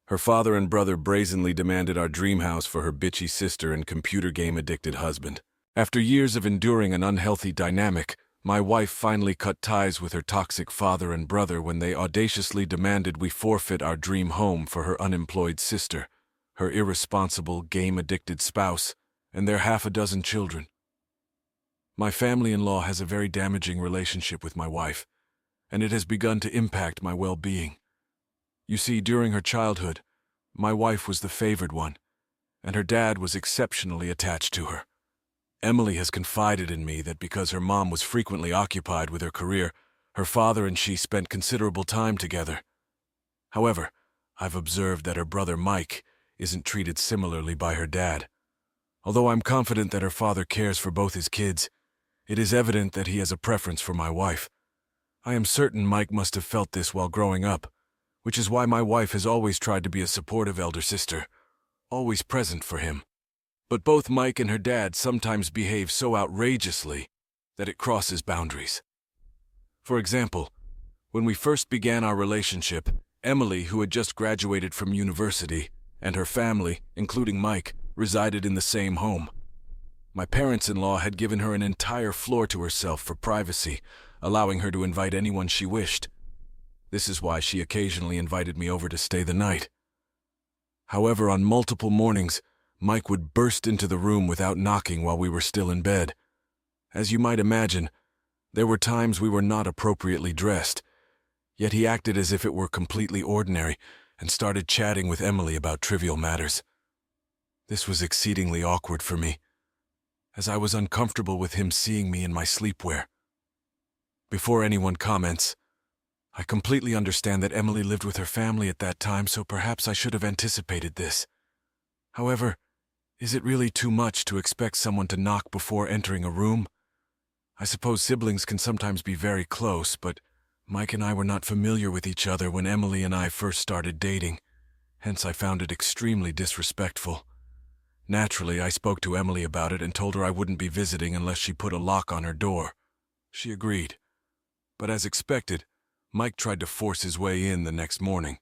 Her father and brother brazenly demanded our dream house for her bitchy sister and computer game-addicted husband. After years of enduring an unhealthy dynamic, my wife finally cut ties with her toxic father and brother when they audaciously demanded we forfeit our dream home for her unemployed sister, her irresponsible, game-addicted spouse, and their half a dozen children. My family-in-law has a very damaging relationship with my wife, and it has begun to impact my well-being. You see, during her childhood, my wife was the favored one, and her dad was exceptionally attached to her. Emily has confided in me that because her mom was frequently occupied with her career, her father and she spent considerable time together. However, I've observed that her brother Mike isn't treated similarly by her dad. Although I'm confident that her father cares for both his kids, it is evident that he has a preference for my wife. I am certain Mike must have felt this while growing up, which is why my wife has always tried to be a supportive elder sister, always present for him. But both Mike and her dad sometimes behave so outrageously that it crosses boundaries. For example, when we first began our relationship, Emily, who had just graduated from university, and her family, including Mike, resided in the same home. My parents-in-law had given her an entire floor to herself for privacy, allowing her to invite anyone she wished. This is why she occasionally invited me over to stay the night. However, on multiple mornings, Mike would burst into the room without knocking while we were still in bed. As you might imagine, there were times we were not appropriately dressed, yet he acted as if it were completely ordinary and started chatting with Emily about trivial matters. This was exceedingly awkward for me, as I was uncomfortable with him seeing me in my sleepwear. Before anyone comments, I completely understand that Emily lived with her family at that time, so perhaps I should have anticipated this. However, is it really too much to expect someone to knock before entering a room? I suppose siblings can sometimes be very close, but Mike and I were not familiar with each other when Emily and I first started dating, hence I found it extremely disrespectful. Naturally, I spoke to Emily about it and told her I wouldn't be visiting unless she put a lock on her door. She agreed. But as expected, Mike tried to force his way in the next morning.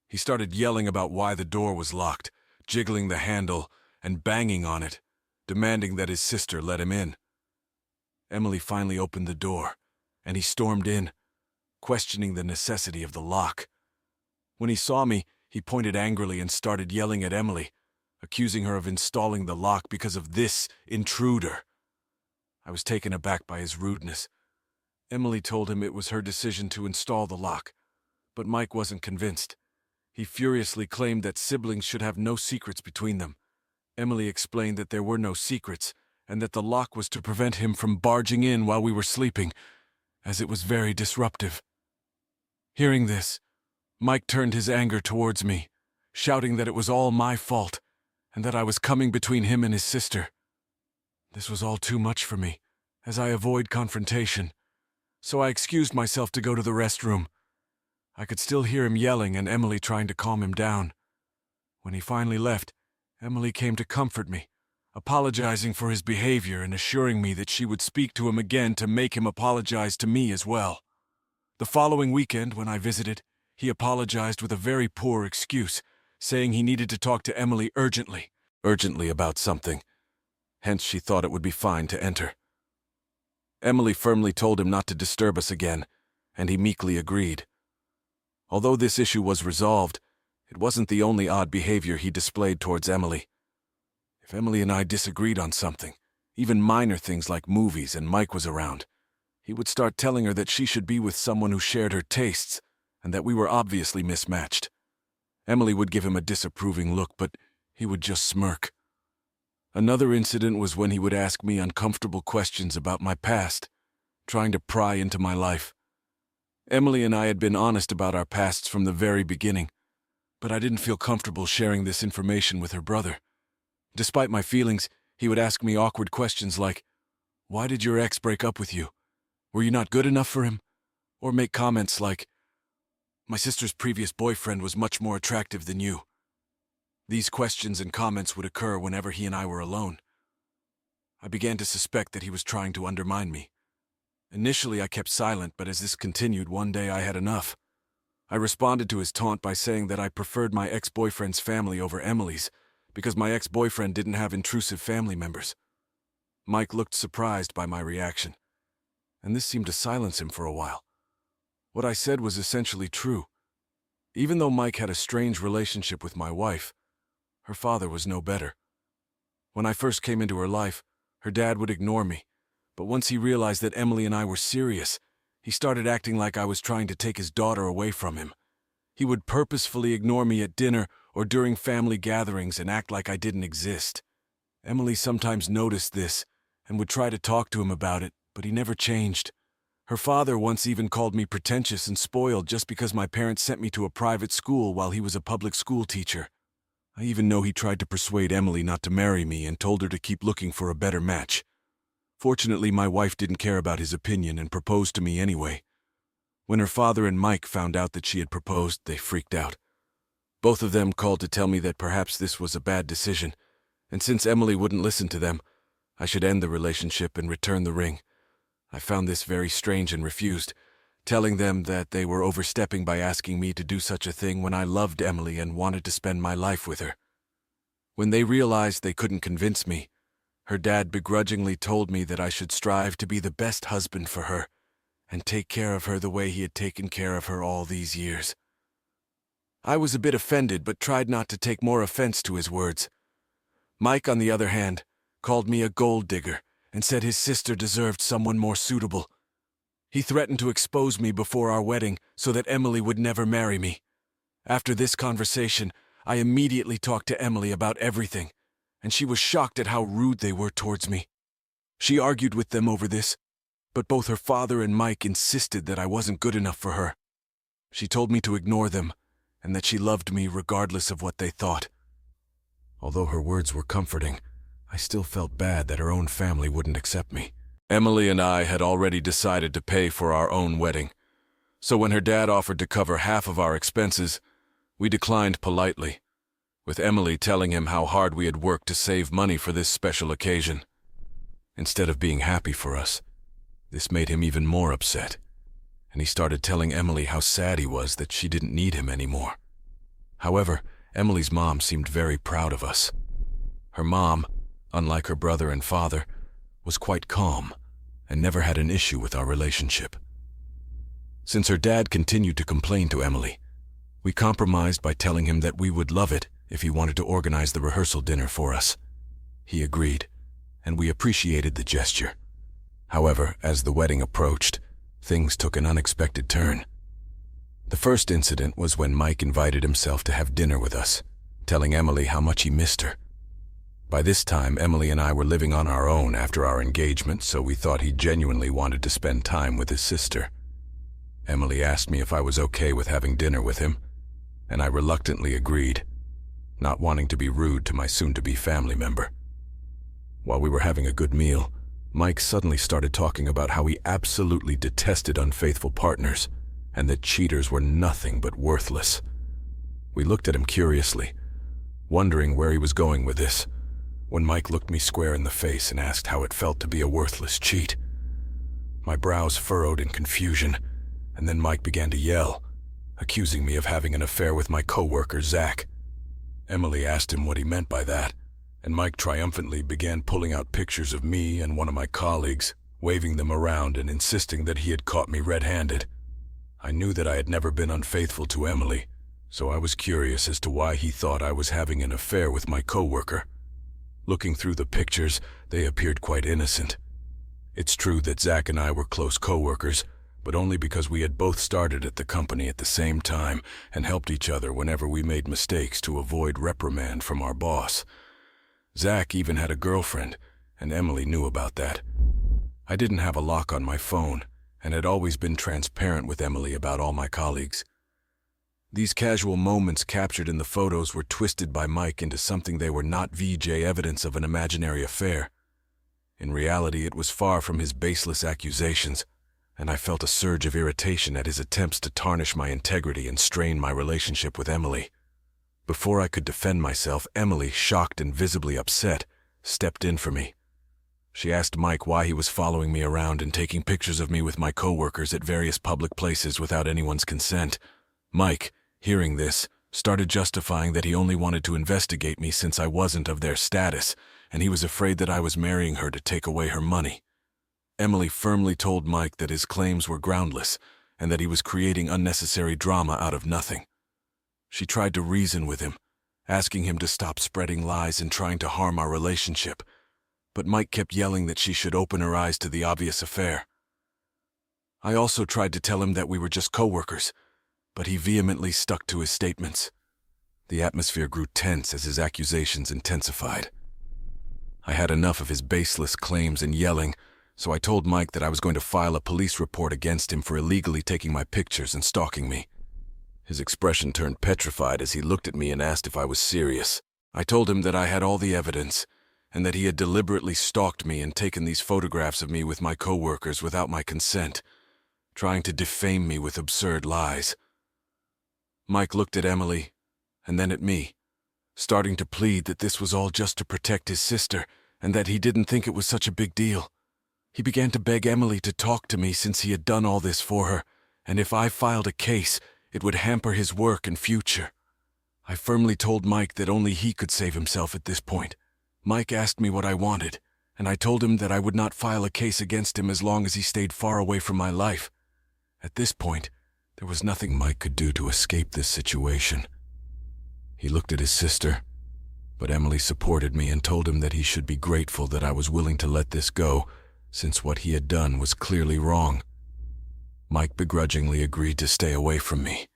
He started yelling about why the door was locked, jiggling the handle and banging on it, demanding that his sister let him in. Emily finally opened the door, and he stormed in, questioning the necessity of the lock. When he saw me, he pointed angrily and started yelling at Emily, accusing her of installing the lock because of this intruder. I was taken aback by his rudeness. Emily told him it was her decision to install the lock, but Mike wasn't convinced. He furiously claimed that siblings should have no secrets between them. Emily explained that there were no secrets, and that the lock was to prevent him from barging in while we were sleeping, as it was very disruptive. Hearing this, Mike turned his anger towards me, shouting that it was all my fault, and that I was coming between him and his sister. This was all too much for me, as I avoid confrontation, so I excused myself to go to the restroom. I could still hear him yelling and Emily trying to calm him down. When he finally left, Emily came to comfort me, apologizing for his behavior and assuring me that she would speak to him again to make him apologize to me as well. The following weekend, when I visited, he apologized with a very poor excuse, saying he needed to talk to Emily urgently about something. Hence, she thought it would be fine to enter. Emily firmly told him not to disturb us again, and he meekly agreed. Although this issue was resolved, it wasn't the only odd behavior he displayed towards Emily. If Emily and I disagreed on something, even minor things like movies, and Mike was around, he would start telling her that she should be with someone who shared her tastes, and that we were obviously mismatched. Emily would give him a disapproving look, but he would just smirk. Another incident was when he would ask me uncomfortable questions about my past, trying to pry into my life. Emily and I had been honest about our pasts from the very beginning, but I didn't feel comfortable sharing this information with her brother. Despite my feelings, he would ask me awkward questions like, "Why did your ex break up with you? Were you not good enough for him?" Or make comments like, "My sister's previous boyfriend was much more attractive than you." These questions and comments would occur whenever he and I were alone. I began to suspect that he was trying to undermine me. Initially, I kept silent, but as this continued, one day I had enough. I responded to his taunt by saying that I preferred my ex-boyfriend's family over Emily's because my ex-boyfriend didn't have intrusive family members. Mike looked surprised by my reaction, and this seemed to silence him for a while. What I said was essentially true. Even though Mike had a strange relationship with my wife, her father was no better. When I first came into her life, her dad would ignore me, but once he realized that Emily and I were serious, he started acting like I was trying to take his daughter away from him. He would purposefully ignore me at dinner or during family gatherings and act like I didn't exist. Emily sometimes noticed this and would try to talk to him about it, but he never changed. Her father once even called me pretentious and spoiled just because my parents sent me to a private school while he was a public school teacher. I even know he tried to persuade Emily not to marry me and told her to keep looking for a better match. Fortunately, my wife didn't care about his opinion and proposed to me anyway. When her father and Mike found out that she had proposed, they freaked out. Both of them called to tell me that perhaps this was a bad decision, and since Emily wouldn't listen to them, I should end the relationship and return the ring. I found this very strange and refused, telling them that they were overstepping by asking me to do such a thing when I loved Emily and wanted to spend my life with her. When they realized they couldn't convince me, her dad begrudgingly told me that I should strive to be the best husband for her and take care of her the way he had taken care of her all these years. I was a bit offended but tried not to take more offense to his words. Mike, on the other hand, called me a gold digger and said his sister deserved someone more suitable. He threatened to expose me before our wedding so that Emily would never marry me. After this conversation, I immediately talked to Emily about everything, and she was shocked at how rude they were towards me. She argued with them over this, but both her father and Mike insisted that I wasn't good enough for her. She told me to ignore them, and that she loved me regardless of what they thought. Although her words were comforting, I still felt bad that her own family wouldn't accept me. Emily and I had already decided to pay for our own wedding, so when her dad offered to cover half of our expenses, we declined politely, with Emily telling him how hard we had worked to save money for this special occasion. Instead of being happy for us, this made him even more upset, and he started telling Emily how sad he was that she didn't need him anymore. However, Emily's mom seemed very proud of us. Her mom, unlike her brother and father, was quite calm and never had an issue with our relationship. Since her dad continued to complain to Emily, we compromised by telling him that we would love it if he wanted to organize the rehearsal dinner for us. He agreed, and we appreciated the gesture. However, as the wedding approached, things took an unexpected turn. The first incident was when Mike invited himself to have dinner with us, telling Emily how much he missed her. By this time, Emily and I were living on our own after our engagement, so we thought he genuinely wanted to spend time with his sister. Emily asked me if I was okay with having dinner with him, and I reluctantly agreed, not wanting to be rude to my soon-to-be family member. While we were having a good meal, Mike suddenly started talking about how he absolutely detested unfaithful partners, and that cheaters were nothing but worthless. We looked at him curiously, wondering where he was going with this, when Mike looked me square in the face and asked how it felt to be a worthless cheat. My brows furrowed in confusion, and then Mike began to yell, accusing me of having an affair with my coworker, Zach. Emily asked him what he meant by that, and Mike triumphantly began pulling out pictures of me and one of my colleagues, waving them around and insisting that he had caught me red-handed. I knew that I had never been unfaithful to Emily, so I was curious as to why he thought I was having an affair with my coworker. Looking through the pictures, they appeared quite innocent. It's true that Zach and I were close coworkers, but only because we had both started at the company at the same time and helped each other whenever we made mistakes to avoid reprimand from our boss. Zach even had a girlfriend, and Emily knew about that. I didn't have a lock on my phone, and had always been transparent with Emily about all my colleagues. These casual moments captured in the photos were twisted by Mike into something they were not VJ evidence of an imaginary affair. In reality, it was far from his baseless accusations, and I felt a surge of irritation at his attempts to tarnish my integrity and strain my relationship with Emily. Before I could defend myself, Emily, shocked and visibly upset, stepped in for me. She asked Mike why he was following me around and taking pictures of me with my coworkers at various public places without anyone's consent. Mike, hearing this, started justifying that he only wanted to investigate me since I wasn't of their status, and he was afraid that I was marrying her to take away her money. Emily firmly told Mike that his claims were groundless and that he was creating unnecessary drama out of nothing. She tried to reason with him, asking him to stop spreading lies and trying to harm our relationship, but Mike kept yelling that she should open her eyes to the obvious affair. I also tried to tell him that we were just co-workers, but he vehemently stuck to his statements. The atmosphere grew tense as his accusations intensified. I had enough of his baseless claims and yelling, so I told Mike that I was going to file a police report against him for illegally taking my pictures and stalking me. His expression turned petrified as he looked at me and asked if I was serious. I told him that I had all the evidence, and that he had deliberately stalked me and taken these photographs of me with my co-workers without my consent, trying to defame me with absurd lies. Mike looked at Emily, and then at me, starting to plead that this was all just to protect his sister, and that he didn't think it was such a big deal. He began to beg Emily to talk to me since he had done all this for her, and if I filed a case, it would hamper his work and future. I firmly told Mike that only he could save himself at this point. Mike asked me what I wanted, and I told him that I would not file a case against him as long as he stayed far away from my life. At this point, there was nothing Mike could do to escape this situation. He looked at his sister, but Emily supported me and told him that he should be grateful that I was willing to let this go, since what he had done was clearly wrong. Mike begrudgingly agreed to stay away from me,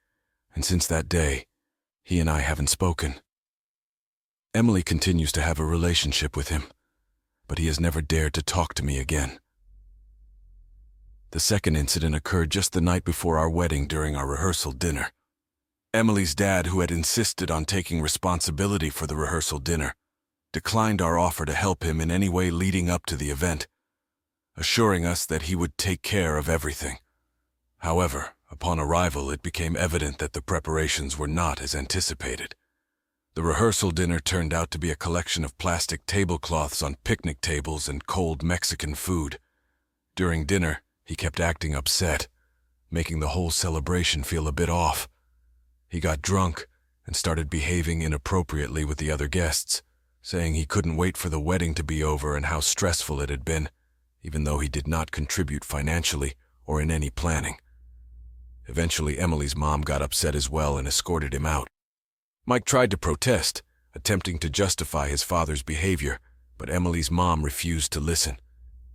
and since that day, he and I haven't spoken. Emily continues to have a relationship with him, but he has never dared to talk to me again. The second incident occurred just the night before our wedding during our rehearsal dinner. Emily's dad, who had insisted on taking responsibility for the rehearsal dinner, declined our offer to help him in any way leading up to the event, assuring us that he would take care of everything. However, upon arrival, it became evident that the preparations were not as anticipated. The rehearsal dinner turned out to be a collection of plastic tablecloths on picnic tables and cold Mexican food. During dinner, he kept acting upset, making the whole celebration feel a bit off. He got drunk and started behaving inappropriately with the other guests, saying he couldn't wait for the wedding to be over and how stressful it had been, even though he did not contribute financially or in any planning. Eventually, Emily's mom got upset as well and escorted him out. Mike tried to protest, attempting to justify his father's behavior, but Emily's mom refused to listen.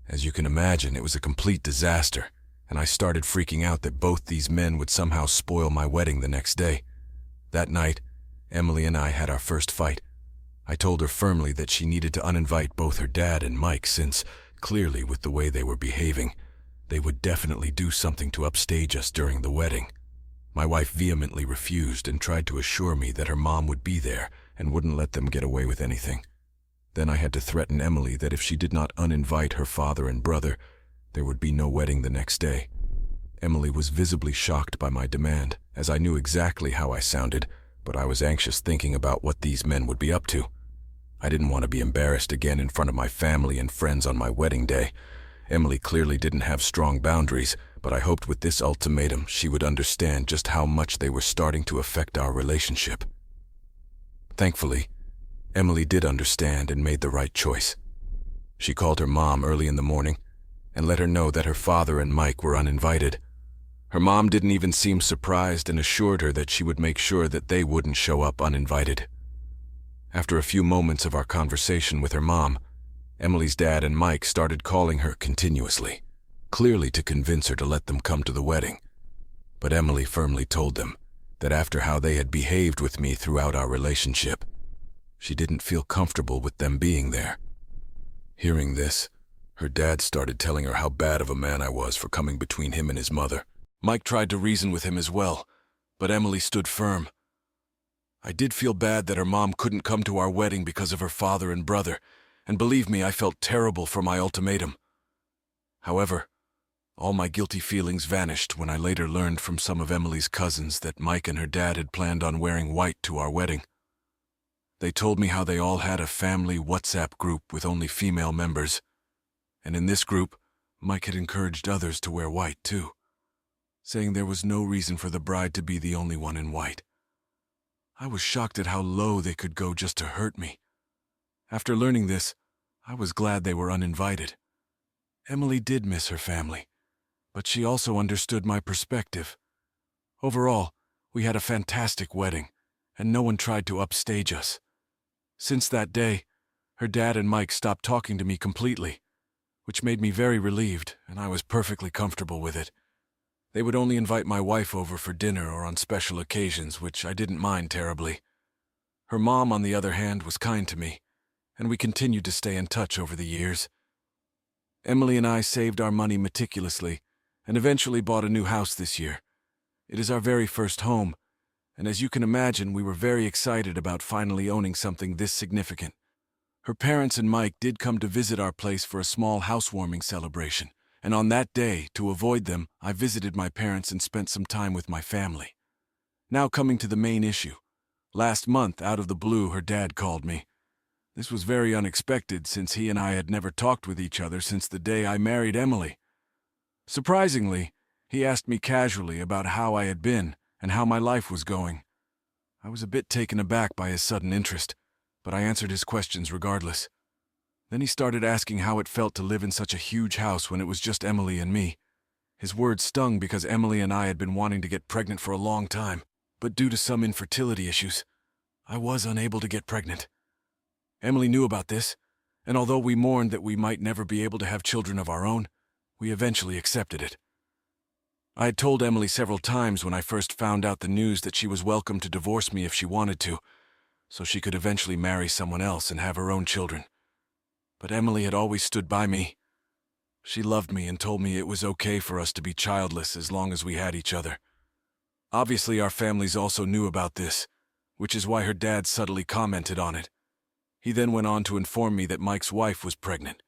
As you can imagine, it was a complete disaster, and I started freaking out that both these men would somehow spoil my wedding the next day. That night, Emily and I had our first fight. I told her firmly that she needed to uninvite both her dad and Mike since, clearly with the way they were behaving, they would definitely do something to upstage us during the wedding. My wife vehemently refused and tried to assure me that her mom would be there and wouldn't let them get away with anything. Then I had to threaten Emily that if she did not uninvite her father and brother, there would be no wedding the next day. Emily was visibly shocked by my demand, as I knew exactly how I sounded, but I was anxious thinking about what these men would be up to. I didn't want to be embarrassed again in front of my family and friends on my wedding day. Emily clearly didn't have strong boundaries, but I hoped with this ultimatum she would understand just how much they were starting to affect our relationship. Thankfully, Emily did understand and made the right choice. She called her mom early in the morning and let her know that her father and Mike were uninvited. Her mom didn't even seem surprised and assured her that she would make sure that they wouldn't show up uninvited. After a few moments of our conversation with her mom, Emily's dad and Mike started calling her continuously, clearly to convince her to let them come to the wedding. But Emily firmly told them that after how they had behaved with me throughout our relationship, she didn't feel comfortable with them being there. Hearing this, her dad started telling her how bad of a man I was for coming between him and his mother. Mike tried to reason with him as well, but Emily stood firm. I did feel bad that her mom couldn't come to our wedding because of her father and brother, and believe me, I felt terrible for my ultimatum. However, all my guilty feelings vanished when I later learned from some of Emily's cousins that Mike and her dad had planned on wearing white to our wedding. They told me how they all had a family WhatsApp group with only female members, and in this group, Mike had encouraged others to wear white too. saying there was no reason for the bride to be the only one in white. I was shocked at how low they could go just to hurt me. After learning this, I was glad they were uninvited. Emily did miss her family, but she also understood my perspective. Overall, we had a fantastic wedding, and no one tried to upstage us. Since that day, her dad and Mike stopped talking to me completely, which made me very relieved, and I was perfectly comfortable with it. They would only invite my wife over for dinner or on special occasions, which I didn't mind terribly. Her mom, on the other hand, was kind to me, and we continued to stay in touch over the years. Emily and I saved our money meticulously and eventually bought a new house this year. It is our very first home, and as you can imagine, we were very excited about finally owning something this significant. Her parents and Mike did come to visit our place for a small housewarming celebration, and on that day, to avoid them, I visited my parents and spent some time with my family. Now coming to the main issue. Last month, out of the blue, her dad called me. This was very unexpected since he and I had never talked with each other since the day I married Emily. Surprisingly, he asked me casually about how I had been and how my life was going. I was a bit taken aback by his sudden interest, but I answered his questions regardless. Then he started asking how it felt to live in such a huge house when it was just Emily and me. His words stung because Emily and I had been wanting to get pregnant for a long time, but due to some infertility issues, I was unable to get pregnant. Emily knew about this, and although we mourned that we might never be able to have children of our own, we eventually accepted it. I had told Emily several times when I first found out the news that she was welcome to divorce me if she wanted to, so she could eventually marry someone else and have her own children. But Emily had always stood by me. She loved me and told me it was okay for us to be childless as long as we had each other. Obviously, our families also knew about this, which is why her dad subtly commented on it. He then went on to inform me that Mike's wife was pregnant.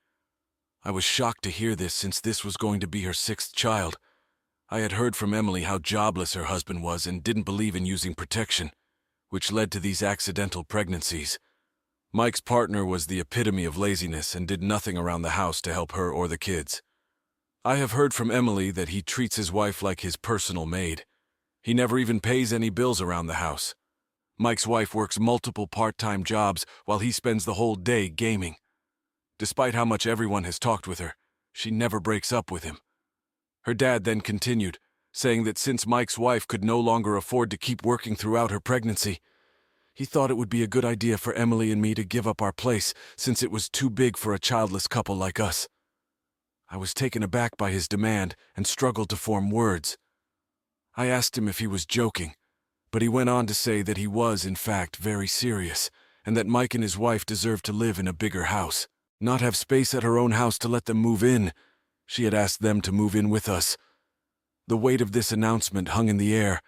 I was shocked to hear this since this was going to be her 6th child. I had heard from Emily how jobless her husband was and didn't believe in using protection, which led to these accidental pregnancies. Mike's partner was the epitome of laziness and did nothing around the house to help her or the kids. I have heard from Emily that he treats his wife like his personal maid. He never even pays any bills around the house. Mike's wife works multiple part-time jobs while he spends the whole day gaming. Despite how much everyone has talked with her, she never breaks up with him. Her dad then continued, saying that since Mike's wife could no longer afford to keep working throughout her pregnancy, he thought it would be a good idea for Emily and me to give up our place since it was too big for a childless couple like us. I was taken aback by his demand and struggled to form words. I asked him if he was joking, but he went on to say that he was, in fact, very serious, and that Mike and his wife deserved to live in a bigger house, not have space at her own house to let them move in. She had asked them to move in with us. The weight of this announcement hung in the air,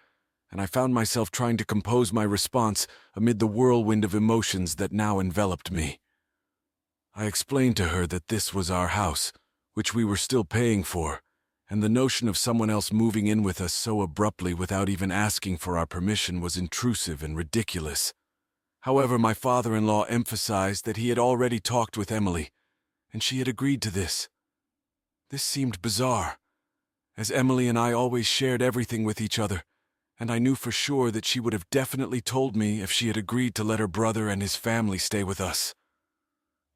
and I found myself trying to compose my response amid the whirlwind of emotions that now enveloped me. I explained to her that this was our house, which we were still paying for, and the notion of someone else moving in with us so abruptly without even asking for our permission was intrusive and ridiculous. However, my father-in-law emphasized that he had already talked with Emily, and she had agreed to this. This seemed bizarre, as Emily and I always shared everything with each other, and I knew for sure that she would have definitely told me if she had agreed to let her brother and his family stay with us.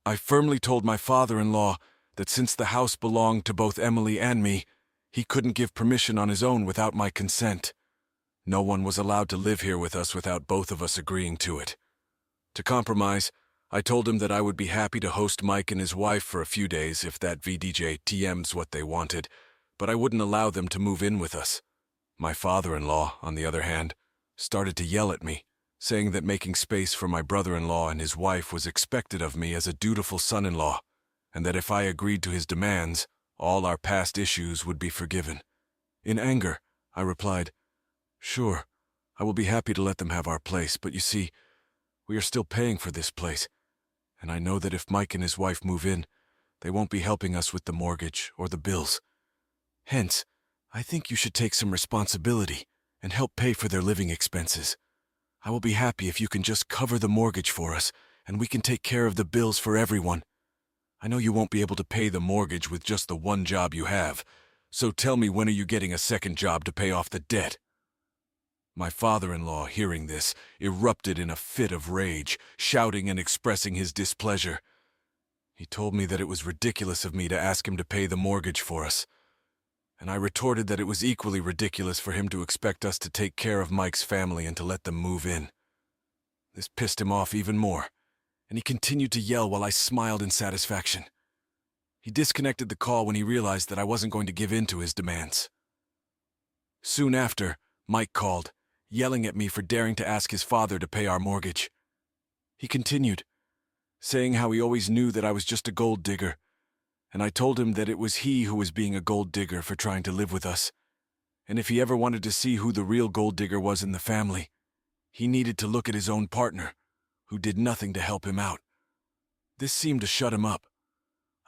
I firmly told my father-in-law that since the house belonged to both Emily and me, he couldn't give permission on his own without my consent. No one was allowed to live here with us without both of us agreeing to it. To compromise, I told him that I would be happy to host Mike and his wife for a few days if that VDJ TM's what they wanted, but I wouldn't allow them to move in with us. My father-in-law, on the other hand, started to yell at me, saying that making space for my brother-in-law and his wife was expected of me as a dutiful son-in-law, and that if I agreed to his demands, all our past issues would be forgiven. In anger, I replied, "Sure, I will be happy to let them have our place, but you see, we are still paying for this place, and I know that if Mike and his wife move in, they won't be helping us with the mortgage or the bills. Hence, I think you should take some responsibility and help pay for their living expenses. I will be happy if you can just cover the mortgage for us, and we can take care of the bills for everyone. I know you won't be able to pay the mortgage with just the one job you have, So tell me, when are you getting a second job to pay off the debt? My father-in-law, hearing this, erupted in a fit of rage, shouting and expressing his displeasure. He told me that it was ridiculous of me to ask him to pay the mortgage for us, and I retorted that it was equally ridiculous for him to expect us to take care of Mike's family and to let them move in. This pissed him off even more, and he continued to yell while I smiled in satisfaction. He disconnected the call when he realized that I wasn't going to give in to his demands. Soon after, Mike called, yelling at me for daring to ask his father to pay our mortgage. He continued, saying how he always knew that I was just a gold digger, and I told him that it was he who was being a gold digger for trying to live with us, and if he ever wanted to see who the real gold digger was in the family, he needed to look at his own partner, who did nothing to help him out. This seemed to shut him up.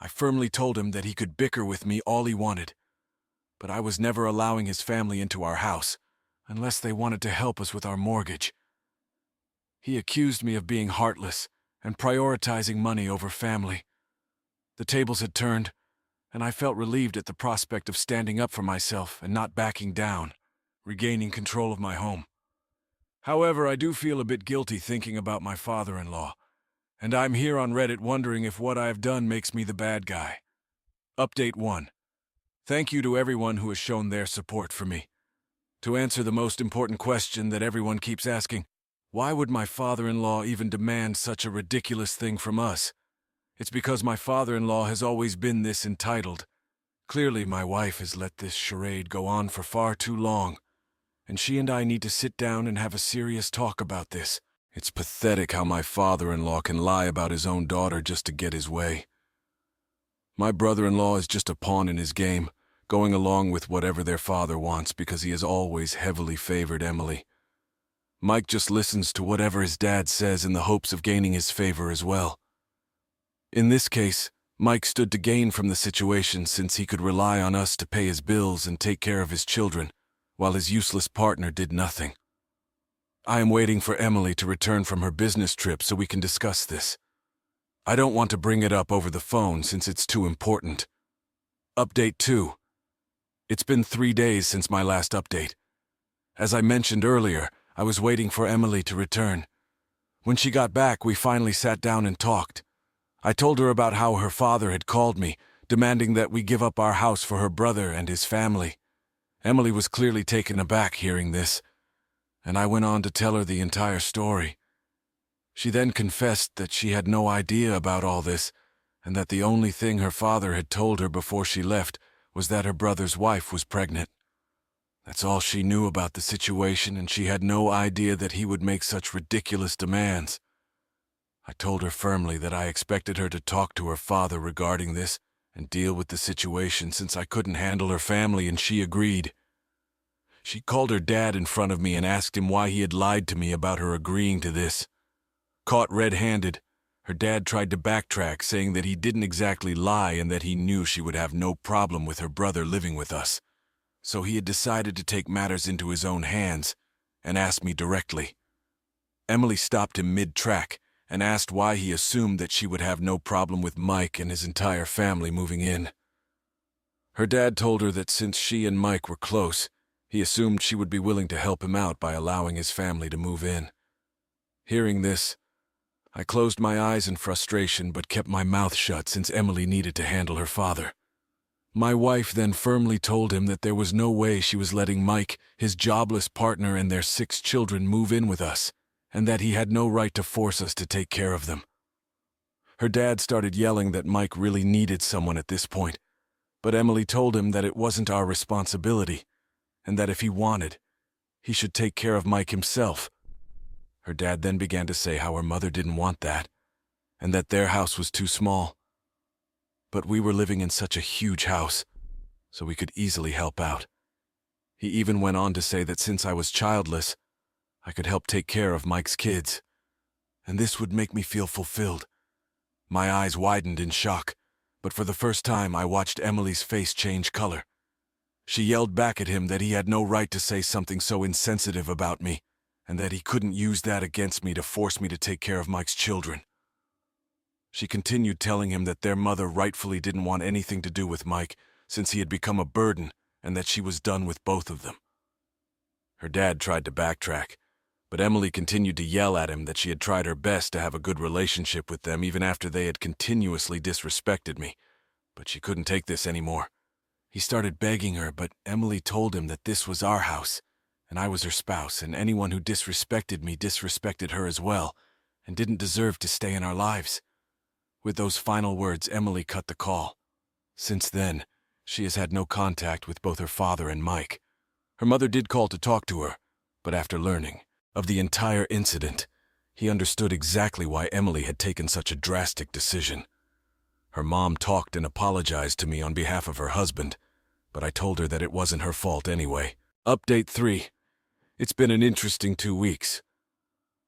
I firmly told him that he could bicker with me all he wanted, but I was never allowing his family into our house unless they wanted to help us with our mortgage. He accused me of being heartless and prioritizing money over family. The tables had turned, and I felt relieved at the prospect of standing up for myself and not backing down, regaining control of my home. However, I do feel a bit guilty thinking about my father-in-law, and I'm here on Reddit wondering if what I've done makes me the bad guy. Update 1. Thank you to everyone who has shown their support for me. To answer the most important question that everyone keeps asking, why would my father-in-law even demand such a ridiculous thing from us? It's because my father-in-law has always been this entitled. Clearly, my wife has let this charade go on for far too long, and she and I need to sit down and have a serious talk about this. It's pathetic how my father-in-law can lie about his own daughter just to get his way. My brother-in-law is just a pawn in his game, going along with whatever their father wants because he has always heavily favored Emily. Mike just listens to whatever his dad says in the hopes of gaining his favor as well. In this case, Mike stood to gain from the situation since he could rely on us to pay his bills and take care of his children, while his useless partner did nothing. I am waiting for Emily to return from her business trip so we can discuss this. I don't want to bring it up over the phone since it's too important. Update 2. It's been 3 days since my last update. As I mentioned earlier, I was waiting for Emily to return. When she got back, we finally sat down and talked. I told her about how her father had called me, demanding that we give up our house for her brother and his family. Emily was clearly taken aback hearing this, and I went on to tell her the entire story. She then confessed that she had no idea about all this, and that the only thing her father had told her before she left was that her brother's wife was pregnant. That's all she knew about the situation, and she had no idea that he would make such ridiculous demands. I told her firmly that I expected her to talk to her father regarding this and deal with the situation since I couldn't handle her family, and she agreed. She called her dad in front of me and asked him why he had lied to me about her agreeing to this. Caught red-handed, her dad tried to backtrack, saying that he didn't exactly lie and that he knew she would have no problem with her brother living with us. So he had decided to take matters into his own hands and asked me directly. Emily stopped him mid-track and asked why he assumed that she would have no problem with Mike and his entire family moving in. Her dad told her that since she and Mike were close, he assumed she would be willing to help him out by allowing his family to move in. Hearing this, I closed my eyes in frustration but kept my mouth shut since Emily needed to handle her father. My wife then firmly told him that there was no way she was letting Mike, his jobless partner, and their 6 children move in with us, and that he had no right to force us to take care of them. Her dad started yelling that Mike really needed someone at this point, but Emily told him that it wasn't our responsibility, and that if he wanted, he should take care of Mike himself. Her dad then began to say how her mother didn't want that, and that their house was too small. But we were living in such a huge house, so we could easily help out. He even went on to say that since I was childless, I could help take care of Mike's kids, and this would make me feel fulfilled. My eyes widened in shock, but for the first time I watched Emily's face change color. She yelled back at him that he had no right to say something so insensitive about me, and that he couldn't use that against me to force me to take care of Mike's children. She continued telling him that their mother rightfully didn't want anything to do with Mike, since he had become a burden and that she was done with both of them. Her dad tried to backtrack, but Emily continued to yell at him that she had tried her best to have a good relationship with them even after they had continuously disrespected me, but she couldn't take this anymore. He started begging her, but Emily told him that this was our house, and I was her spouse, and anyone who disrespected me disrespected her as well, and didn't deserve to stay in our lives. With those final words, Emily cut the call. Since then, she has had no contact with both her father and Mike. Her mother did call to talk to her, but after learning of the entire incident, he understood exactly why Emily had taken such a drastic decision. Her mom talked and apologized to me on behalf of her husband, but I told her that it wasn't her fault anyway. Update 3. It's been an interesting 2 weeks.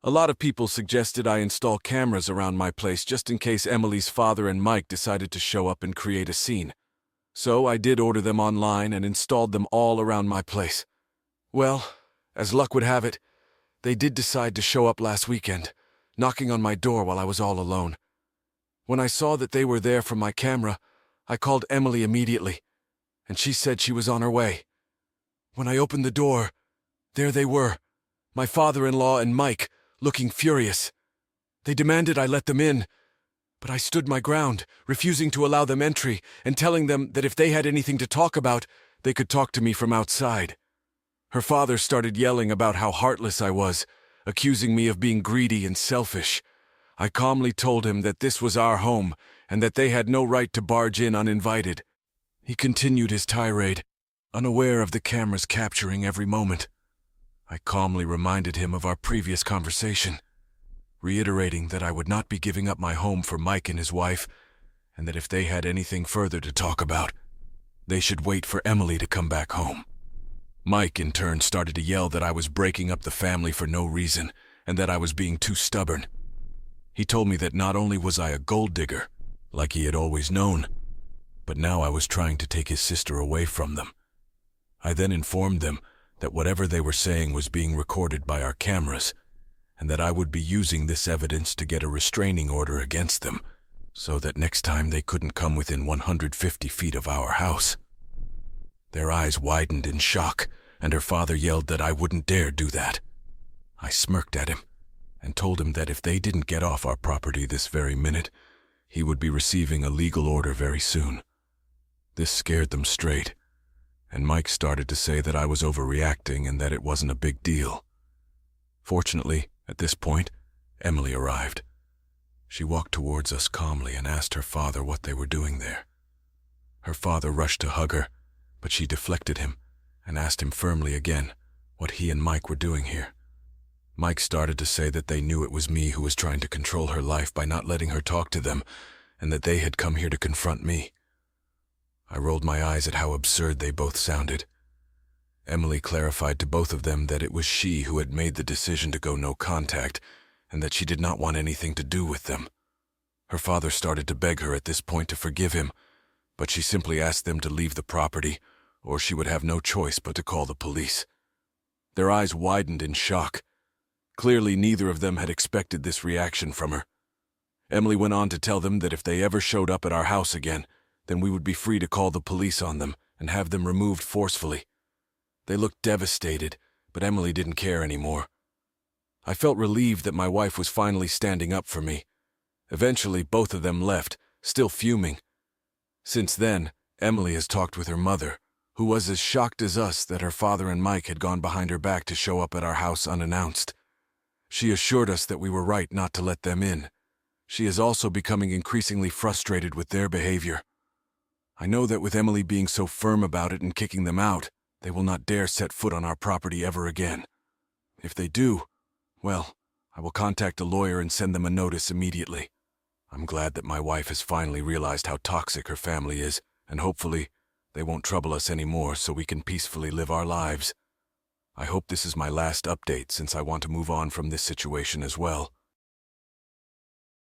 A lot of people suggested I install cameras around my place just in case Emily's father and Mike decided to show up and create a scene. So I did order them online and installed them all around my place. Well, as luck would have it, they did decide to show up last weekend, knocking on my door while I was all alone. When I saw that they were there from my camera, I called Emily immediately, and she said she was on her way. When I opened the door, there they were, my father-in-law and Mike, looking furious. They demanded I let them in, but I stood my ground, refusing to allow them entry and telling them that if they had anything to talk about, they could talk to me from outside. Her father started yelling about how heartless I was, accusing me of being greedy and selfish. I calmly told him that this was our home and that they had no right to barge in uninvited. He continued his tirade, unaware of the cameras capturing every moment. I calmly reminded him of our previous conversation, reiterating that I would not be giving up my home for Mike and his wife, and that if they had anything further to talk about, they should wait for Emily to come back home. Mike, in turn, started to yell that I was breaking up the family for no reason, and that I was being too stubborn. He told me that not only was I a gold digger, like he had always known, but now I was trying to take his sister away from them. I then informed them that whatever they were saying was being recorded by our cameras, and that I would be using this evidence to get a restraining order against them, so that next time they couldn't come within 150 feet of our house. Their eyes widened in shock, and her father yelled that I wouldn't dare do that. I smirked at him and told him that if they didn't get off our property this very minute, he would be receiving a legal order very soon. This scared them straight, and Mike started to say that I was overreacting and that it wasn't a big deal. Fortunately, at this point, Emily arrived. She walked towards us calmly and asked her father what they were doing there. Her father rushed to hug her, but she deflected him and asked him firmly again what he and Mike were doing here. Mike started to say that they knew it was me who was trying to control her life by not letting her talk to them, and that they had come here to confront me. I rolled my eyes at how absurd they both sounded. Emily clarified to both of them that it was she who had made the decision to go no contact, and that she did not want anything to do with them. Her father started to beg her at this point to forgive him, but she simply asked them to leave the property, or she would have no choice but to call the police. Their eyes widened in shock. Clearly, neither of them had expected this reaction from her. Emily went on to tell them that if they ever showed up at our house again, then we would be free to call the police on them and have them removed forcefully. They looked devastated, but Emily didn't care anymore. I felt relieved that my wife was finally standing up for me. Eventually, both of them left, still fuming. Since then, Emily has talked with her mother, who was as shocked as us that her father and Mike had gone behind her back to show up at our house unannounced. She assured us that we were right not to let them in. She is also becoming increasingly frustrated with their behavior. I know that with Emily being so firm about it and kicking them out, they will not dare set foot on our property ever again. If they do, well, I will contact a lawyer and send them a notice immediately. I'm glad that my wife has finally realized how toxic her family is, and hopefully they won't trouble us anymore so we can peacefully live our lives. I hope this is my last update since I want to move on from this situation as well.